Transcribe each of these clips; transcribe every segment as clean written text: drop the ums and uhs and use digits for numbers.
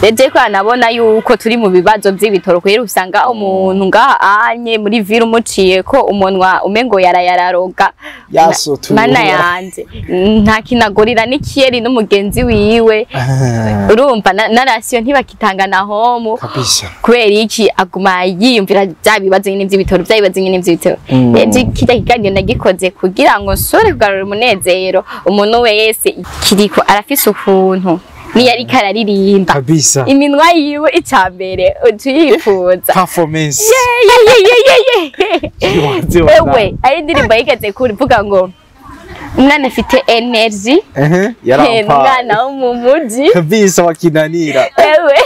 Reje ko anabona yuko turi mu bibazo by'ibitoro kwera usanga umuntu anye muri vira umuciye ko umunwa umengo yarayararoga mana yanje nta kinagorira n'ikiyeri n'umugenzi wiwe urumva narasiyo ntibakitanga na homo kubera iki aguma yiyumvira byabibazo nyine by'ibitoro byabibazo nyine by'ibitoro reje kijya kiganiro nagikoze kugira ngo sore kugarura umunezero umuntu wese Kirikou arafise ukuntu ni yari kararirimba kabisa iminwa yiwe icambere utuyifuza performance ewe ari ndirimba yigeze kuvuga ngo umwana afite energy umwana wo mu muji kabisa wakinanira ewe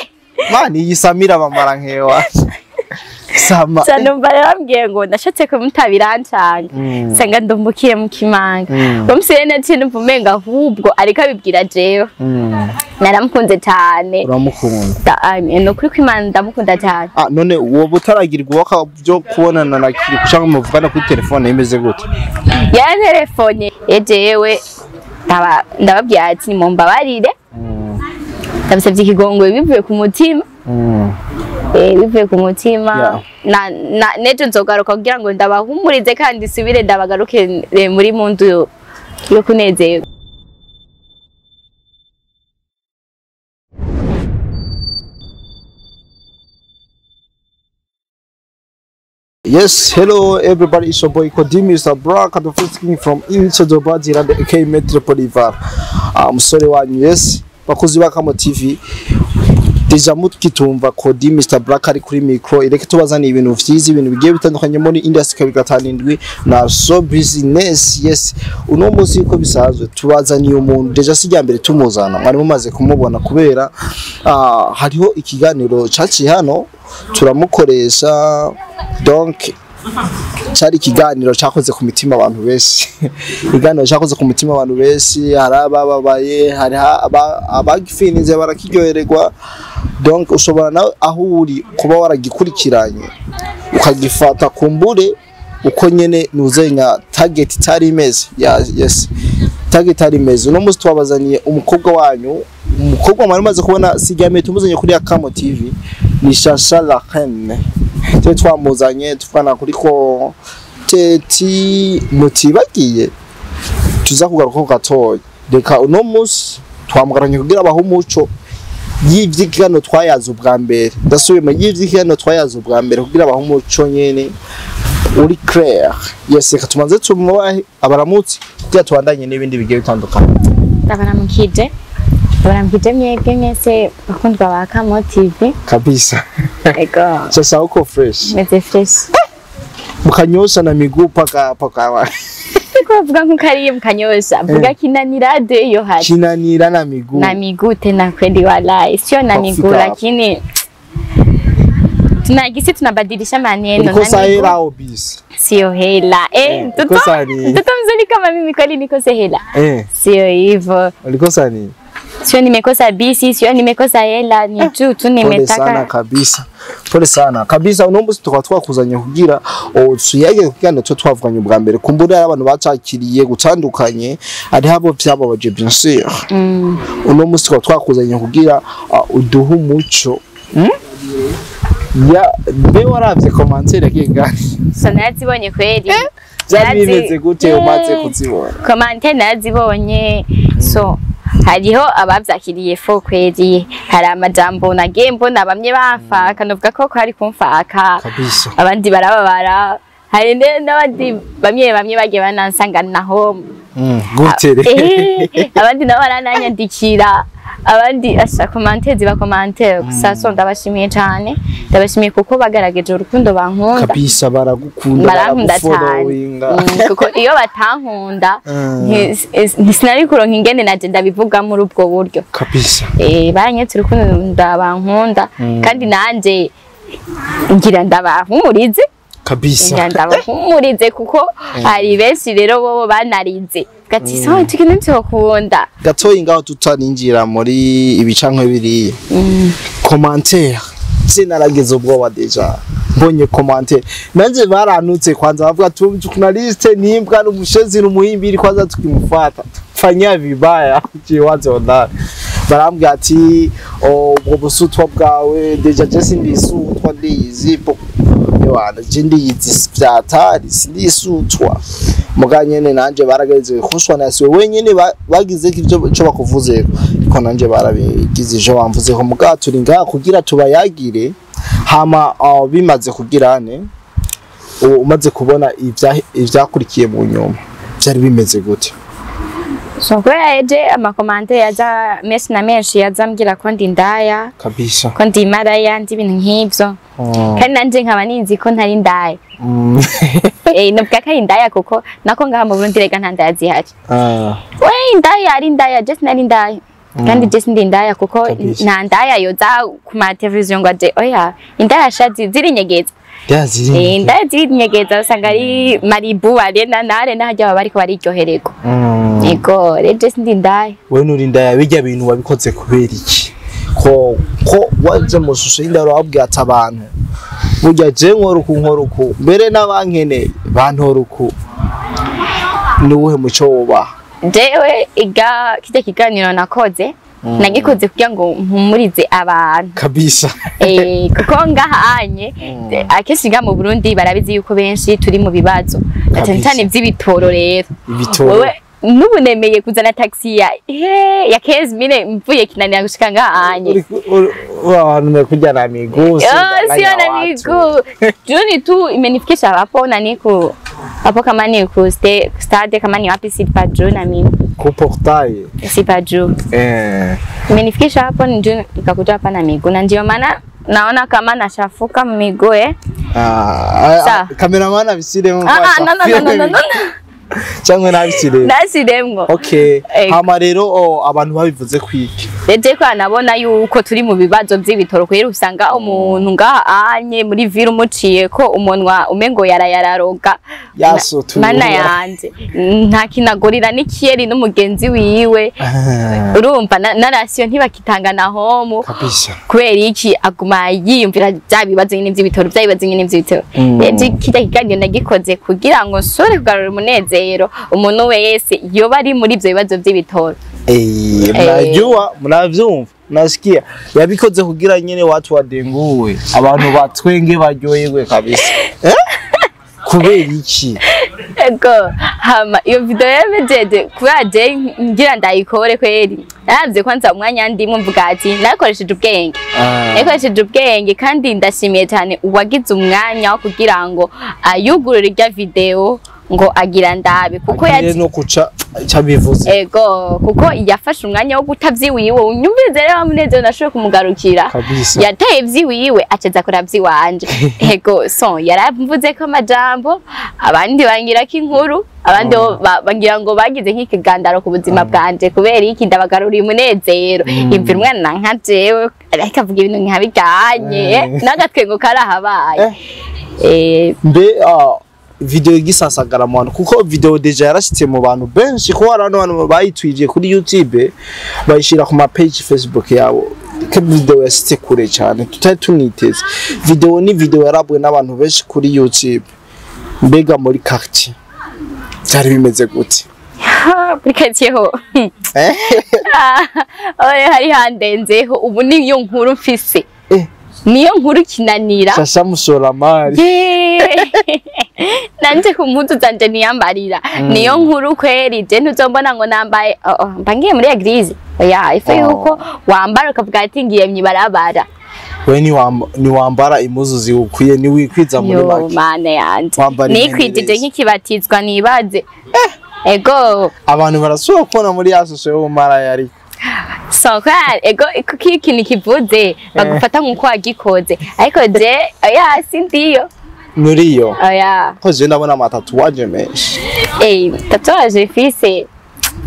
mani yisamira bamara nkewa sama numva yarambwiye ngo ndashatse ko mutabirancanga sanga ndumbukire mu kimanga bamuseye nati numvumenga ahubwo ariko abibwira jewe naramukunze cyane uramukunda no kuri kwimana ndamukunda cyane none uwo butaragirirwa waka byo kubonana na Kirikou cyangwa muvugana kuri telefone imeze gute ya telefone jewe ndababwiye ati mumbabarire ndabisabye ikigongwe bivuye ku mutima bivuye ku mutima nejo nzogaruka kugira ngo ndabahumurize kandi subire ndabagaruke muri mundu yo kunezerwa. Yes, hello everybody, it's your boy Kodimi, Mr. Brock, and the first king from into the body and the AK Metropolitan. Sorry wanyu, yes, bakozi bakamo TV. Deja mutkitumva Kodi Mr. Black ari kuri micro ireke tubazana ibintu vyizi ibintu bigiye bitandukanye muri industry kabigatanindwi na so business. Yes, uno muzi ko bisazwe tubazaniye umuntu deja sijya mbere tumuzana mwari mumaze kumubona kubera hariho ikiganiro caci hano turamukoresha donc cyari ikiganiro cyakoze ku mitima abantu benshi ikiganiro cyakoze ku mitima abantu benshi harababaye hari abagifinize barakiryohererwa donc ushobora nawe aho uri kuba waragikurikiranye ukagifata kumbure uko nyene nuzenya target itari imeze. Yes, target itari imeze. Uno musi twabazaniye umukobwa wanyu, umukobwa mwari maze kubona sijyame tumuzanye kuri Akamo TV ni Shasha la Reine. Twamuzanye tufana kuri ko teti mutibagiye tuza kugaruka gatoya reka uno musi twamugaranye kugira abaho umuco y'ivyikano twayaza ubwa mbere ndasubima y'ivyikano twayaza ubwa mbere kugira abaho umuco nyene uri clair. Yes, reka tumanze tumubahe abaramutsi kugira twandanye n'ibindi bigiye bitandukanye. Abaramukije mwebwe mwese bakundwa ba Akamo TV kabisa. Ego sasa uko fresh meze fresh mukanyosha na miguu paka wa kuvuga nk'ukariye mukanyosha vuga kinanira de yo hati kinanira na miguu tena kweli wala sio na miguu lakini tunagisi tunabadilisha maneno na miguu hela au bis sio hela mtoto mzuri kama mimi kweli nikosa hela sio hivyo ulikosa nini? Sio nimekosa bisi, sio nimekosa hela, ni tu nimetaka. Pole sana kabisa. Pole sana kabisa. Unombuzi twakuzanye kugira tuyage kugana cyo twavuganye ubwa mbere. Kumbura abantu bacakiriye gutandukanye ari habo byababaje byinshi. Unombuzi twakuzanye kugira uduha umuco. Ya be waravye commentaire kingani. Sanazibonye kweli. Byari bimeze gute umaze kuzibona? Commentaire nazibonye. So hariho abavyakiriye fo kwezi hari amajambo nagiye mbona bamwe bafaka novuga ko hari kumfaka abandi barababara hari n'abandi bamwe bagiye banansanga naho gutere abandi nabo barananyandikira abandi asha commentaire ziba commentaire gusa ndabashimiye cyane ndabashimiye kuko bagarageje urukundo bankunda kabisa baragukunda barafollowinga kuko iyo batankunda ntisinari kuronka ingene naje ndabivuga muri ubwo buryo kabisa baranyetse urukundo ndabankunda kandi nanje ngira ndabahumurize kabisa ndabahumurize kuko hari benshi rero bobo banarize gati so tukine cyokunda gatoyi ngaho tutaninjira muri ibicankwe biriye commentaire sinarageze ubwoba deja mbonye commentaire nanje baranutse kwanza bavuga journaliste nimbwa n'umushezi n'umuhimbiri kwanza tukimufata fanya vibaya jiwaze onda barambwira ati ubwo busutwa bwawe deja Jesse ndisutwa ndizi bwana jindiyizi vyatari sindisutwa muganyene nanje barageze kushwa nasiwe wenyene bagize ivyo cyo bakuvuze ko nanje barabigize jo bamvuze ko mugaturi ngaha kugira tubayagire hama bimaze kugirane umaze kubona ivyakurikiye mu nyuma byari bimeze gute so kweje amakomande yaza menshi na menshi yazambwira ko ndi ndaya kabisa ko ndi maraya ndi ibintu nk'ivyo kandi nanje nkaba ninzi ko ntari ndaya nubwo ko ari ndaya kuko nako ngaha mu Burundi rega nta ndaya zihari we indaya ari ndaya just nari ndaya kandi just ndi ndaya kuko nta ndaya yoza ku ma television ngo aje oya indaya shazi ziri nyegeza indaya ziri nyegeza usanga ari Maribu arena nare nahajya bariko bariryoherego ego just ndi ndaya we nuri ndaya bijya bintu wabikoze kubera iki ko waje mu shusho y'indaro wabwiye ati abantu burya je nkoruku mbere n'abankene bantoruku nuwe muco woba jewe kijya kiganiro nakoze nagikoze kugira ngo mpumurize abantu kabisa kuko ngahanye akeshiga mu Burundi barabizi yuko benshi turi mu bibazo cyane by'ibitoro rero ibitoro nubu nemeye kuzana taxi ya 15000 mvuye kinanira gushika ngahanye abantu mekujana amigo sio na amigo juni tu imenifikisha hapo na niko hapo kama ni ku stade kama ni wapi sipa juu na mimi ku portail sipa juu imenifikisha hapo ndio nikakuja hapa na miguu na ndio maana naona kama nashafuka miguu cameraman abisiremo no cyangwa nasidemwo okay hama rero abantu babivuze kwiki Deje kwa nabona yuko turi mu bibazo by'ibitoro kwera usanga umuntu ngahanye muri viru muciye ko umunwa umengo yarayararoga mana yanje nta kinagorira n'ikiyeri n'umugenzi wiwe urumva narasiyo ntibakitanga na homo kubera iki aguma yiyumvira byabibazo nyine by'ibitoro byabibazo nyine by'ibitoro deje kita kiganiro nagikoze kugira ngo sore kugarura umunezero umuntu wese yoba ari muri ibyo bibazo by'ibitoro mnajua mnavyumva nasikia yabikoze kugira nyene watu wadenguwe abantu batwenge baryoyegwe kabisa kubera iki ego hama iyo video yamejeje kubaje ngira ndayikore kweri navye kwanza umwanya ndimwe mvuga ati nakoresheje ubwenge kandi ndashimiye cyane uwagize umwanya wo kugira ngo ayugurure irya video ngo agira ndabe kuko yaje no kuca cyabivuze ego kuko yafashe umwanya wo gutavyiwiwe unyumvize rero amuneze nashoye kumugarukira yataye vyiwiwe aceza kuravyi wanje ego so yaramvuze ko amajambo abandi bangira ko inkuru abandi bangira ngo bagize nk'ikigandaro ku buzima bwanje kubera iki ndabagaruriye umunezero imvira umwana nka jewe ariko avuga ibintu nkabiganye nagatwengo karahabaye mbe video gisasagara mu bantu kuko video deja yarashitse mu bantu benshi ko harano abantu bayitwije kuri YouTube bayishira ku ma page Facebook yabo ke video yashitse kure cyane tutari tuniteze video ni video yarabwe n'abantu benshi kuri YouTube mbega muri quartier cyari bimeze gute Prikatiyeho hari handenzeho ubu niyo nkuru mfise niyo nkuru kinanira sasa musora mari nanje ku mpuzu zanje niyambarira niyo nkuru kweri je ntuzombona ngo nambaye mbangiye muri eglise oya ife yuko wambara ukavuga ati ngiye myibarabara we ni wambara imuzu ziukwiye ni wikwiza muri make yo mane yanje nikwijije nk'ikibatizwa nibaze ego abantu barasubira kubona muri yasosho yo mara yari so kwari ego ikintu kivuze bagufata nkuko wagikoze ariko je oya sindiyo Nuriyo oya ko je ndabona amatatuwaje menshi tatuwaje fise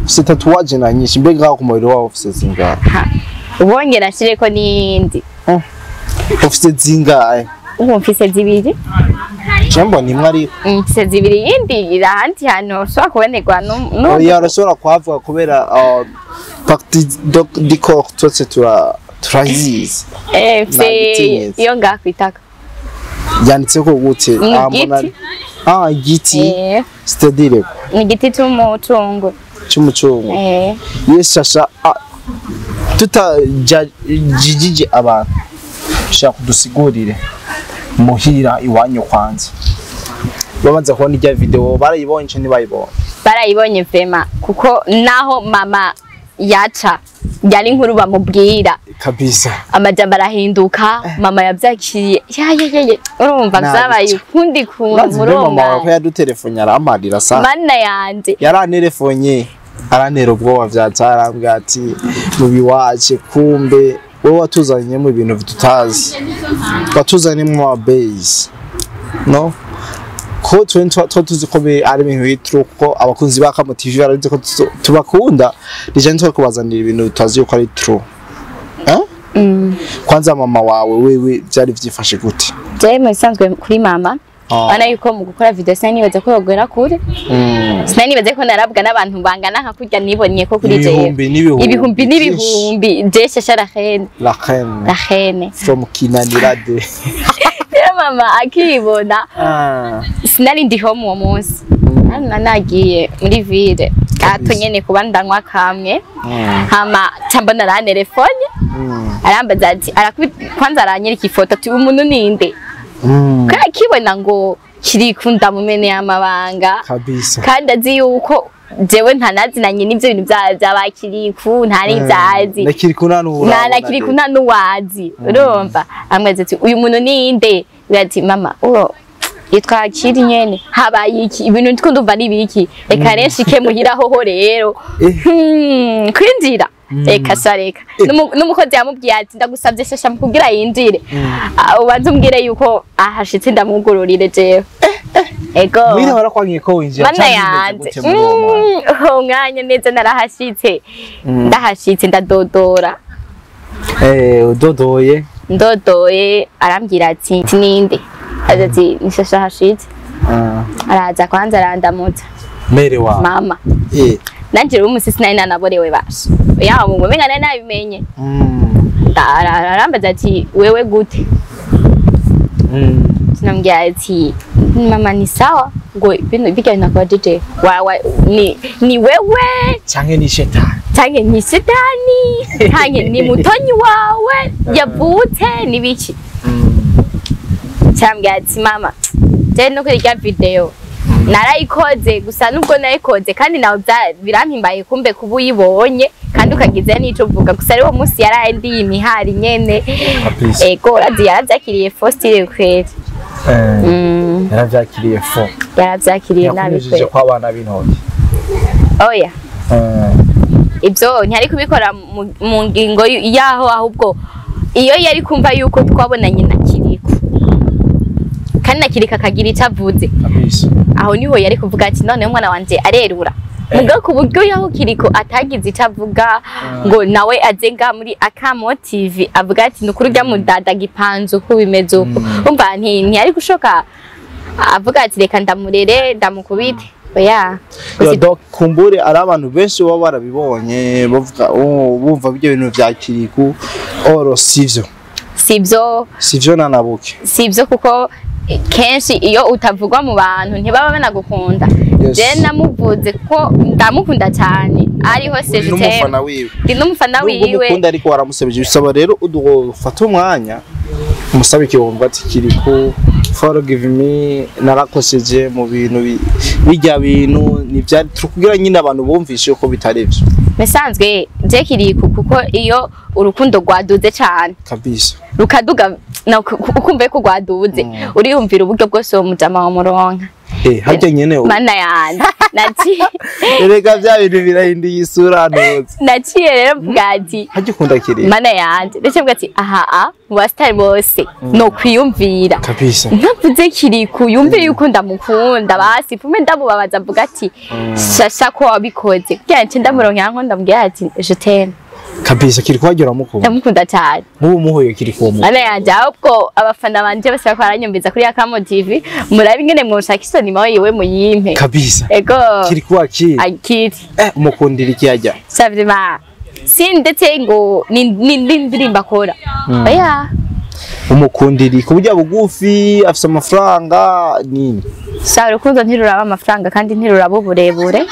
si tatuwaje na nyinshi mbega ku mubiri wawe ufise zingahe ubonye nashire ko nindi ufise zingahe mfise zibiri Chembo ni mwari mfise zibiri yindi irahandi hano so kubonerwa no oya arashobora kuhavuga kubera parti du corps twese turayizi iyo ngakwitaka yanditse ko gute igiti igiti c'est-à-dire ni igiti cy'umutungo cy'umucungu. Yes shasha tutajijije abantu shaka kudusigurire muhira iwanyu kwanza babanza kubona ijya video barayibonye nce ntibayibonye barayibonye vrema kuko naho mama yaca yari inkuru bamubwira kabisa amajambo arahinduka mama yavyakiriye urumva vyabaye ukundi kuntu mama ko yadutelefone aramarira sa mana yanje yaranelefonye aranera ubwoba vyatarambwa ati mubi wace kumbe wowe watuzanye mu bintu bitutazi watuzanye mu base no ko 20 tuzi ko ari ibintu bitru ko abakunzi ba Kamo TV barazi ko tubakunda nije ntwe kubazanira ibintu tutazi ko ari true kwanza mama wawe wewe byari vyifashe gute je musanzwe kuri mama ana yuko mu gukora video sanibaze ko yogera kure sanibaze ko narabwa n'abantu bangana nka kurya nibonye ko kuri je ibihumbi n'ibihumbi je shasha la reine from Kinanirade mama akibona sinari ndiho mu munsi nagiye muri ville gato nyene kuba ndanywa kamwe hama cyambona la telefone arambaza ati kwanza aranyereka ifoto ati umuntu ninde kwa kibona ngo Kirikou ndamumene y'amabanga kabisa kandi azi yuko jewe ntanazinanye n'ivyo bintu bya Kirikou ntari byazi na Kirikou nta nuwazi urumva amweze ati uyu muntu ninde ati mama yitwa Kiri nyene habaye iki ibintu ndiko ndumva nibiki reka renshike muhiraho ho rero kwinjira eka sareka numukozi yamubwiye ati ndagusabye shasha kugira yinjire ubanze umbwire yuko ahashitse ndamugururire jewe ego mwira barakwangiye ko winjira mana yanje umwanya neza narahashitse ndahashitse ndadodora ndodoye arambwira ati ninde ati nishasha hashitse araza kwanza arandamutsa mere wa mama nanjye umunsi sinari nanaborewe basha yaho mu menga nari nabimenye arambaza ati wewe gute sinambwira ati mama ni sawa ngo bigana nakwajeje ni wewe canke ni shetani canke ni mutonyi wawe yavutse nibiki cyambwira ati mama je no kuri video narayikoze gusa nubwo nayikoze kandi nawe birampimbaye kumbe kubuyibonye kandi ukagize n'ico uvuga gusa ari wo munsi yaraye ndi imihari nyene ego radi yaravyakiriye Faustine kweri yaravyakiriye nabi kweri kwa abana b'intoki oya ibyo ntiyari kubikora mu ngingo yaho ahubwo iyo yari kumva yuko twabonanye na Kirikou kandi na Kirikou akagira icyo avuze aho niho yari kuvuga ati none umwana wanje arerura muga ku buryo yaho Kirikou atagize icyo avuga ngo nawe azenga muri Kamo TV avuga ati nukuri rya mudada gipanze uko bimeze uko umva ntiyari gushoka avuga ati reka ndamurere ndamukubite oya kumbure ari abantu benshi baba barabibonye bavuga bumva ibyo bintu bya Kirikou oro sivyo nanabuke sivyo kuko kenshi iyo utavugwa mu bantu ntibaba banagukunda je namuvuze ko ndamukunda cyane ariho se ndi n'umufana wiwe umukunda ariko waramusebeje bisaba rero udufata umwanya umusabe kiwumva ati Kirikou forgive me narakoseje mu bintu bijya bintu nivyari kugira nyine abantu bumvishe uko bitarevyo mesanzwe je Kirikou kuko iyo urukundo rwaduze cyane kabisa rukaduga ukumve ko rwaduze uriyumvira uburyo bwose wo mujama wa muronka harya nyene mana yanje naci erega bya bintu birahinduye isura nose naciye rero bwati harya ukunda Kirikou mana yanje ndetse bwati aha wasitari bose no kwiyumvira kabisa ntavuze Kirikou yumve yuko ndamukunda basi fume ndamubabaza avuga ati shasha ko wabikoze byanze ndamuronka yanko ndambwira ati je t'aime kabisa Kirikou agera mukunda ndamukunda cyane mubu muhoye Kirikou mu ana yaje ahubwo abafana banje bose bakaranyumbiza kuri Kamo TV murabe ingene mwoshaka isoni mawe yewe muyimpe kabisa ego Kirikou Akili umukundira iki yajya savima si ndetse ngo ni ndirimba kora oya umukundiri kuburyo bugufi afise amafaranga nini Sha urukundo ntiruraba amafaranga kandi ntiruraba uburebure.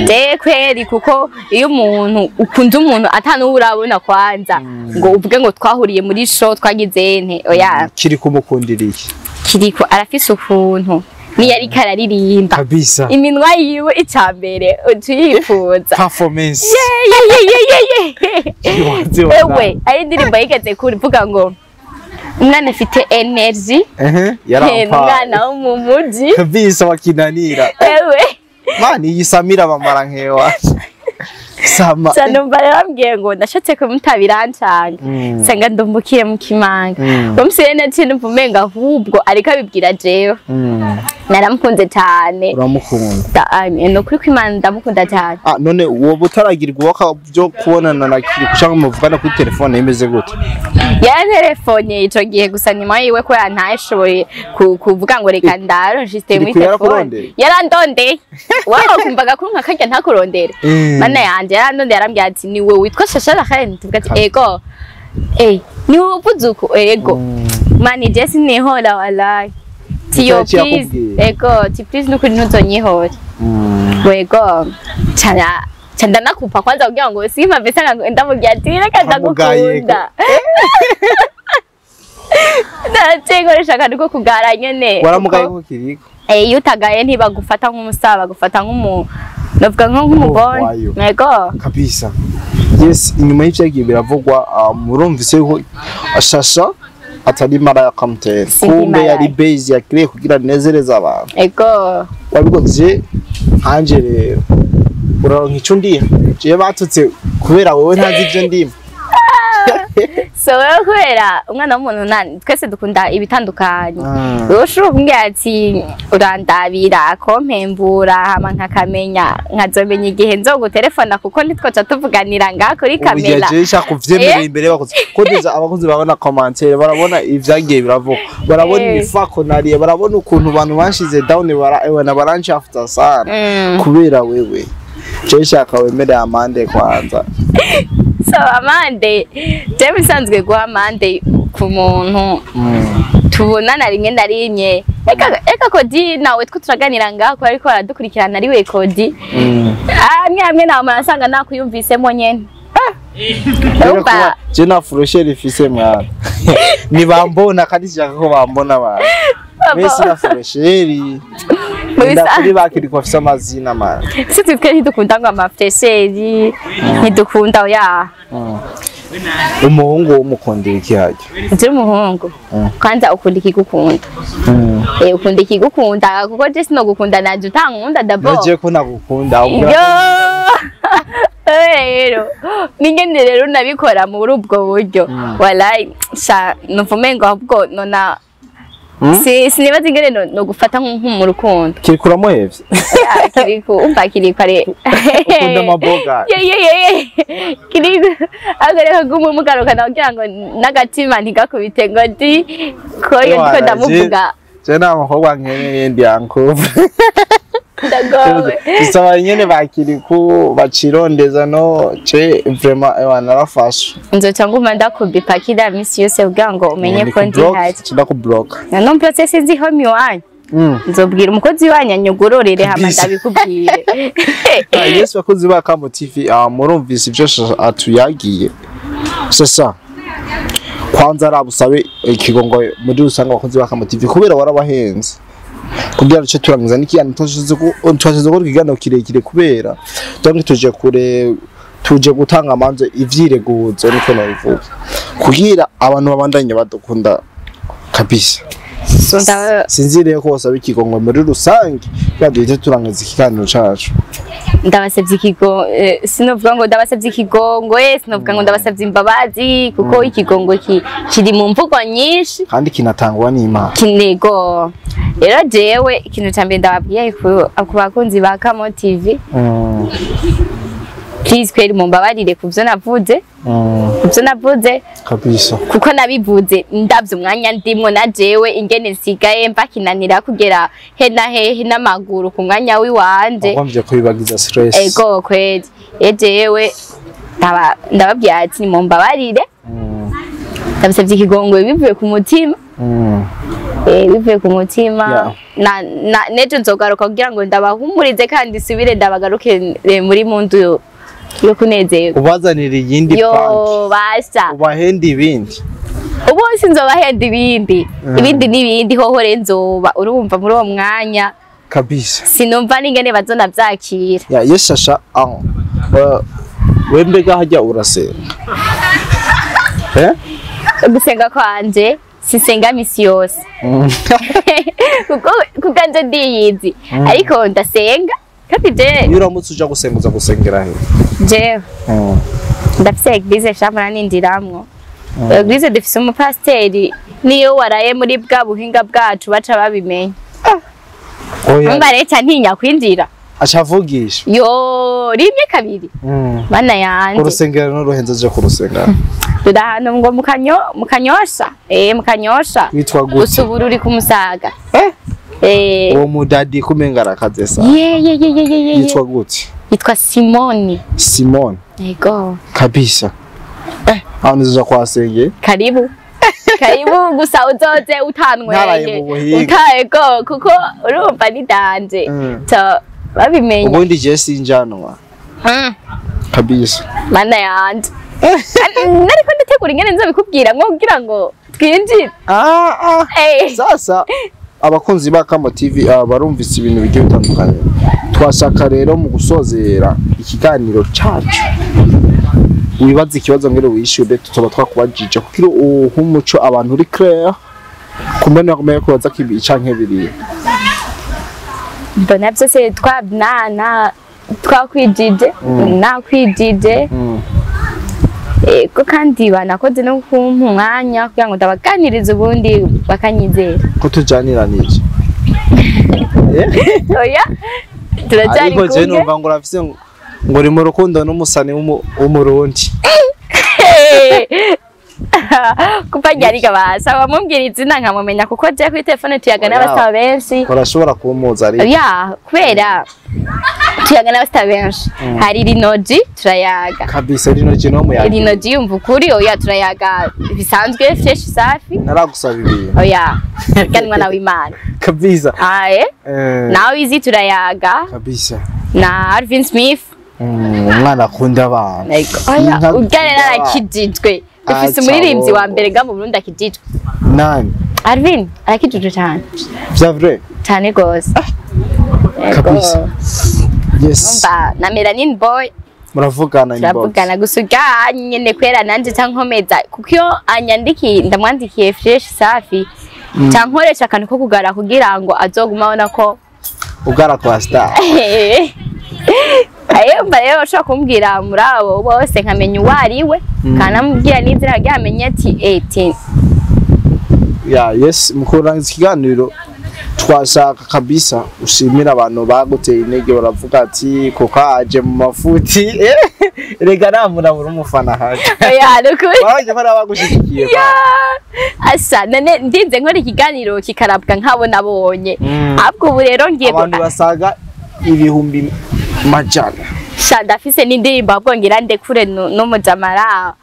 Je kweri kuko iyo umuntu ukunda umuntu atanu urabona kwanza ngo uvuge ngo twahuriye muri show twagize ente oya Kirikou umukundiri Kirikou arafise ukuntu ni yari kararirimba kabisa iminwa yiwe icambere utuyifuza performance ewe ari ndirimbo yigeze kuvuga ngo umwana afite energy umwana wo mu muji kabisa wakinanira ewe mani yisamira bamara nkewa sama numva yarambwiye ngo ndashatse kumutabirancyanga sanga ndumbukire mu kimanga bamusiye nati numvumenga ahubwo ariko abibwira jewe naramukunze cyane uramukunda no kuri kwimana ndamukunda cyane none uwo butaragirirwa waka byo kubonana na Kirikou cyangwa muvugana kuri telefone imeze gute ya telefone ico gihe gusa nyuma yiwe ko yantashoboye kuvuga ngo reka ndaronjiste muri telefone yarandondeye waho kumvaga ko nkakarya ntakurondera mana yanje yarandondeye arambya ati ni wewe witwa Shashara kandi tuvuga ati ego ni uvuzuko ego mani Jesse ni hola wallahi tiyo please ego ti please nukuri ntuzonyihora wego chanda nakupa kwanza kugira ngo simba pesa ndamugira ati reka ndagukunda ndatengoresha kandi ko kugara nyene waramugaye ko Kirikou iyo utagaye ntibagufata nk'umusaba bagufata nk'umuntu navuga nk'umugoni nego kabisa yes inyuma y'ivyagiye biravugwa murumvise ko Shasha atari mara ya kamtera kumbe yari base yakiriye kugira nezereza abantu ego wabikoze hanje rero uraronka ico ndiha je batutse kubera wowe ntazi ivyo ndimo so kubera umwana w'umuntu twese dukunda ibitandukanye ushobora kumbwira ati urandabira kompembura hama nkakamenya nkazomenya igihe nzogutelefona kuko nitwoca tuvuganira ngaho kuri kamera ubu je kuvyemerera imbere bakoze kodeza abakozi babona commentaire barabona ivyagiye biravuga barabona imifako nariye barabona ukuntu abantu bashize down baranje after sana kubera wewe je shaka wemere amande kwanza so amande je bisanzwe guha amande ku muntu tubonana rimwe ndarimye eka kodi nawe two turaganira ngaho ariko aradukurikirana ari we kodi mwamwe nawe marasanga nakuyumvisemo nyene je na furoshere ifise mwana ni bambona kandi shaka ko bambona abantu Messi na furesheri ndakuri bakiriko afise amazina mara sitwe ntidukunda ngo amafresheri ntidukunda oya umuhungu w'umukundira ikihaje je umuhungu kwanza ukunda ikigukunda ukunda ikigukunda kuko je sino gukunda naje utankunda dabo naje ko nagukunda rero ningene rero nabikora muri ubwo buryo wallahi nuvumengo ahubwo nona sinibaza ingene no gufata nk'umu rukundo Kirikou uramuhevye Kirikou umva Kirikou are ukunda amaboga Kirikou agareka gumumugarukana kugira ngo n'agatima ntigakubite ngo ndi koyo ndiko ndamuvuga je na mahobwa nkene ndi yanko ndagowe isaba nyene ba Kirikou bacirondeza no je vraiment narafashe nzoca nguma ndakubipa kida misi yose kugira ngo umenye ko ndi hari ndakublock no process nzi ho miwanyu nzobwira umukozi wanyu anyugurorere hama ndabikubwire yes bakozi ba Kamo TV murumvise ivyo atuyagiye sasa kwanza arabusabe ikigongo muri usanga abakozi ba Kamo TV kubera warabahenze kugira ngo turangiza n'ikiyana twashize ko ikiganiro kirekire kubera tuje gutanga amanze ivyireguzo niko nabivuga kugira abantu babandanye badukunda kabisa sinzire ko wasaba ikigongo muri rusange kandi turangiza ikiganiro cacu ndabasavye ikigo sinovuga ngo ndabasavye ikigongo sinovuga ngo ndabasavye imbabazi kuko ikigongo kiri mu mvugo nyinshi kandi kinatangwa n'Imana kinego rero jewe ikintu cyambere ndababwiye ku bakunzi ba Kamo TV please kweri mumbabarire kuvyo navuze kabisa kuko nabivuze ndavye umwanya ndimwo na jewe ingene nsigaye mbakinanira kugera he na hehe n'amaguru ku mwanya wiwanje wamvye ko bibagiza stress ego kweri jewe ndababwiye ati mumbabarire ndabisabye ikigongwe bivuye ku mutima bivuye ku mutima nejo nzogaruka kugira ngo ndabahumurize kandi subire ndabagaruke muri mundu yo kunezerwa ubazanira iyindi yo basha ubahenda ibindi ubu sinzobahenda ibindi n'ibindi hoho renzoba urumva muri uwo mwanya kabisa sinumva n'ingene bazona vyakira yeshasha wembega hajya urasenga gusenga kwanje sisenga misi yose kuko nje ndiyizi ariko ndasenga kandi je uramutse uja gusenga uza gusengera he je ndafise eglise shamara nindiramwo eglise dufise umupasteri niyo waraye muri bwa buhinga bwacu baca babimenya umva rero ntinya kwinjira acavugisha yo rimwe kabiri bana yanje urusengero n'uruhenze je kurusengera tudahano ngo mukanyosha mukanyosha witwa gute usubura uri kumusaga uwo mudadi kumengara kazesa yitwa gute yitwa Simoni yego kabisa aho nizo kwasenge karibu gusa uzoze utanweye utayego kuko urumva ni danje babimenye ubundi je sinjanwa kabisa mana yanje nariko ndategura ingene nzobikubwira ngo kugira ngo twinjire sasa abakunzi ba Kamo TV barumvise ibintu bigiye bitandukanye twashaka rero mu gusozera ikiganiro cacu wibaza ikibazo ngere wishyude tutoba twakubajije kuko nk'umuco abantu uri clair kumene nakomeye ko baza kibi canke biri mbona byose twabnana twakwijije nakwijije ko kandi banakoze no kumpa umwanya kugira ngo ndabaganirize ubundi bakanyizera ko tujanira n'iki oya turajari kumwe je numva ngo urafise ngo uri mu rukundo n'umusani w'umurundi kupanyarika basa wamubwira izina nkamumenya kuko je kuri telefone tuyagana n'abasaba benshi urashobora kumuza ari kubera tuyagana n'abasaba benshi hari rinoji turayaga kabisa rinoji no muyaga rinoji yumva ukuri oya turayaga bisanzwe fresh safi naragusaba ibintu oya ganwa na w'Imana kabisa nawe izi turayaga kabisa na Alvin Smith umwana akunda abantu oya ugane narakijijwe dufise umuririmbyi wa mbere ga mu Burundi akijijwe nani Alvin arakijijwe cyane c'est vrai cyane gose kabisa yes na Melanin boy muravugana turavugana gusuga nyene kwera nanje cankomeza kuko iyo anyandiki ndamwandikiye fresh safi cankoresha akantu ko kugara kugira ngo azoguma abona ko ugara kwa star mba rero bashobora kumbwira muri abo bose nkamenya uwo ariwe kanamubwira n'inzira ryamenye ati yes mukurangiza ikiganiro twashaka kabisa ushimira abantu baguteye intege baravuga ati koko aje mu mafuti rega namurabura umufana haje baje bara bagushikiye asa nane ndinze nkora ikiganiro kikarabwa nkabo nabonye ahubwo ubu rero ngiye abantu basaga ibihumbi majana ndafise n'indirimbo ahubwo ngira ndekure n'umujamara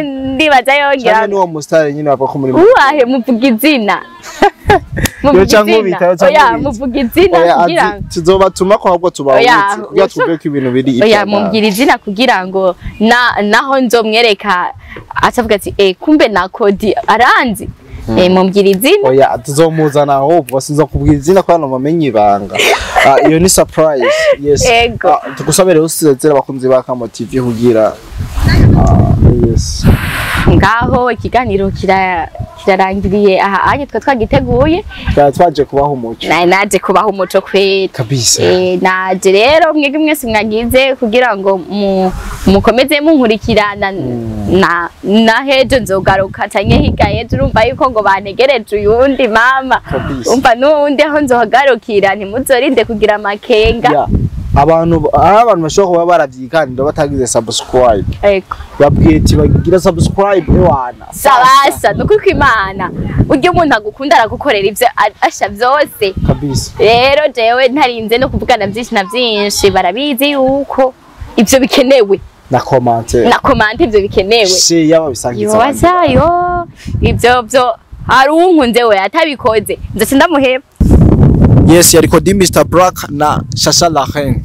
ndibaza yongera cyane n'uwo mustari nyine bapfa ko muri uwahe muvuga izina muvuga izina kugira tuzobatuma ko ahubwo tubawutse kugira twumve ko ibintu biri oya mubwira izina kugira ngo naho nzomwereka acavuga ati kumbe Nakoze aranzi mubwira izina oya tuzomuzana ahubwo sinzokubwira izina ko hano bamenye ibanga iyo ni surprise yes tugusabere usezera abakunzi ba Kamo TV kugira yes ngaho ikiganiro kirarangiriye aha anye twagiteguye twaje kubaho umuco naje kubaho umuco kwera kabisa naje rero mwege mwese mwagize kugira ngo mukomeze munkurikirana na hejo nzogaruka canke higaye urumva yuko ngo banegereje uyundi mama umva nundi aho nzohagarukira ntimuzorinde kugira amakenga abantu bashobora kuba baravyiganira batagize subscribe babwiye ati bagira subscribe ewana sabasa nuko Imana uryo umuntu agukunda aragukorera ivyo asha vyose kabisa rero jewe ntarinze no kuvugana byinshi na byinshi barabizi yuko ivyo bikenewe na commentaire ivyo bikenewe share yaba bisangiza yo ivyo hari unkunze we atabikoze ndetse ndamuheba. Yes, yariko di Mr Black na Shasha la Reine.